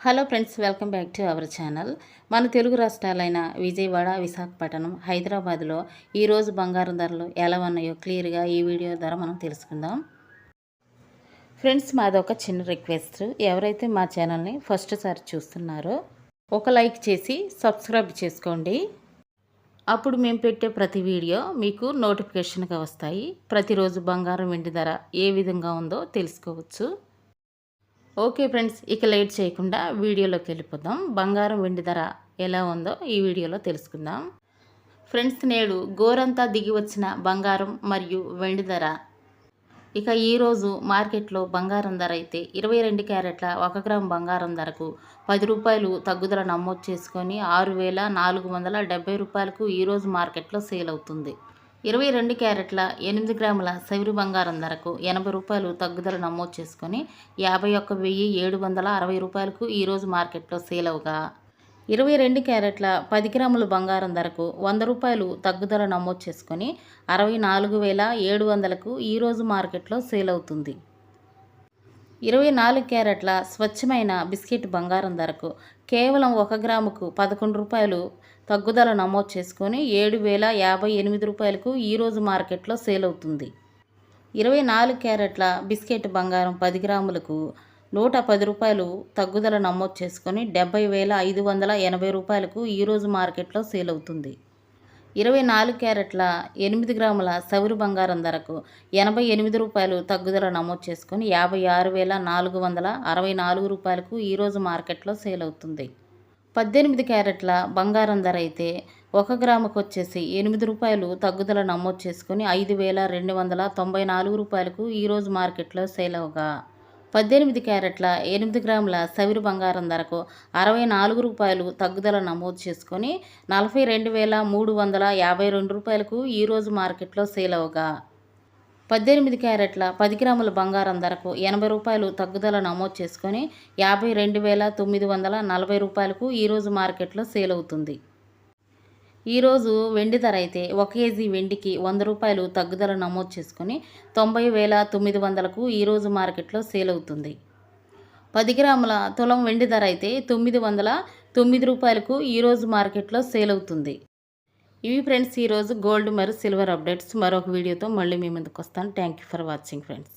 Hello friends, welcome back to our channel. మన తెలుగు రాష్ట్రాలైన విజయవాడ, విశాఖపట్నం, హైదరాబాద్లో ఈరోజు బంగారం ధరలు ఎలా ఉన్నాయో క్లియర్గా ఈ వీడియో ద్వారా మనం తెలుసుకుందాం. ఫ్రెండ్స్, మాది ఒక చిన్న రిక్వెస్ట్. ఎవరైతే మా ఛానల్ని ఫస్ట్ సారి చూస్తున్నారో ఒక లైక్ చేసి సబ్స్క్రైబ్ చేసుకోండి. అప్పుడు మేము పెట్టే ప్రతి వీడియో మీకు నోటిఫికేషన్గా వస్తాయి. ప్రతిరోజు బంగారం వెండి ధర ఏ విధంగా ఉందో తెలుసుకోవచ్చు. ఓకే ఫ్రెండ్స్, ఇక లేట్ చేయకుండా వీడియోలోకి వెళ్ళిపోదాం. బంగారం వెండి ధర ఎలా ఉందో ఈ వీడియోలో తెలుసుకుందాం. ఫ్రెండ్స్, నేడు గోరంతా దిగి వచ్చిన బంగారం మరియు వెండి ధర. ఇక ఈరోజు మార్కెట్లో బంగారం ధర అయితే 22 క్యారెట్ల 1 గ్రామ్ బంగారం ధరకు 10 రూపాయలు తగ్గుదల నమోదు చేసుకొని 6,470 రూపాయలకు ఈరోజు మార్కెట్లో సేల్ అవుతుంది. 22 క్యారెట్ల 8 గ్రాముల సవిరి బంగారం ధరకు 80 రూపాయలు తగ్గుదల నమోదు చేసుకొని 51,760 రూపాయలకు ఈరోజు మార్కెట్లో సేల్ అవగా, 22 క్యారెట్ల 10 గ్రాముల బంగారం ధరకు 100 రూపాయలు తగ్గుదల నమోదు చేసుకొని 64,700కు ఈరోజు మార్కెట్లో సేల్ అవుతుంది. 24 క్యారెట్ల స్వచ్ఛమైన బిస్కెట్ బంగారం ధరకు కేవలం 1 గ్రాముకు 11 రూపాయలు తగ్గుదల నమోదు చేసుకొని 7,058 రూపాయలకు ఈరోజు మార్కెట్లో సేల్ అవుతుంది. 24 క్యారెట్ల బిస్కెట్ బంగారం 10 గ్రాములకు 110 రూపాయలు తగ్గుదల నమోదు చేసుకొని 70,580 రూపాయలకు ఈరోజు మార్కెట్లో సేల్ అవుతుంది. 24 క్యారెట్ల 8 గ్రాముల సవిరి బంగారం ధరకు 88 రూపాయలు తగ్గుదల నమోదు చేసుకొని 56,464 రూపాయలకు ఈరోజు మార్కెట్లో సేల్ అవుతుంది. 18 క్యారెట్ల బంగారం ధర అయితే 1 గ్రాముకు వచ్చేసి 8 రూపాయలు తగ్గుదల నమోదు చేసుకొని 5,294 రూపాయలకు ఈరోజు మార్కెట్లో సేల్ అవగా, 18 క్యారెట్ల 8 గ్రాముల సవిరి బంగారం ధరకు 64 రూపాయలు తగ్గుదల నమోదు చేసుకొని 42,352 రూపాయలకు ఈరోజు మార్కెట్లో సేల్ అవగా, 18 క్యారెట్ల 10 గ్రాముల బంగారం ధరకు 80 రూపాయలు తగ్గుదల నమోదు చేసుకొని 52,940 రూపాయలకు ఈరోజు మార్కెట్లో సేల్ అవుతుంది. ఈరోజు వెండి ధర అయితే 1 కేజీ వెండికి 100 రూపాయలు తగ్గుదల నమోదు చేసుకొని 90,900కు ఈరోజు మార్కెట్లో సేల్ అవుతుంది. 10 గ్రాముల తులం వెండి ధర అయితే 909 రూపాయలకు ఈరోజు మార్కెట్లో సేల్ అవుతుంది. ఇవి ఫ్రెండ్స్ ఈరోజు గోల్డ్ మరియు సిల్వర్ అప్డేట్స్. మరొక వీడియోతో మళ్ళీ మీ ముందుకు వస్తాను. Thank you for watching friends.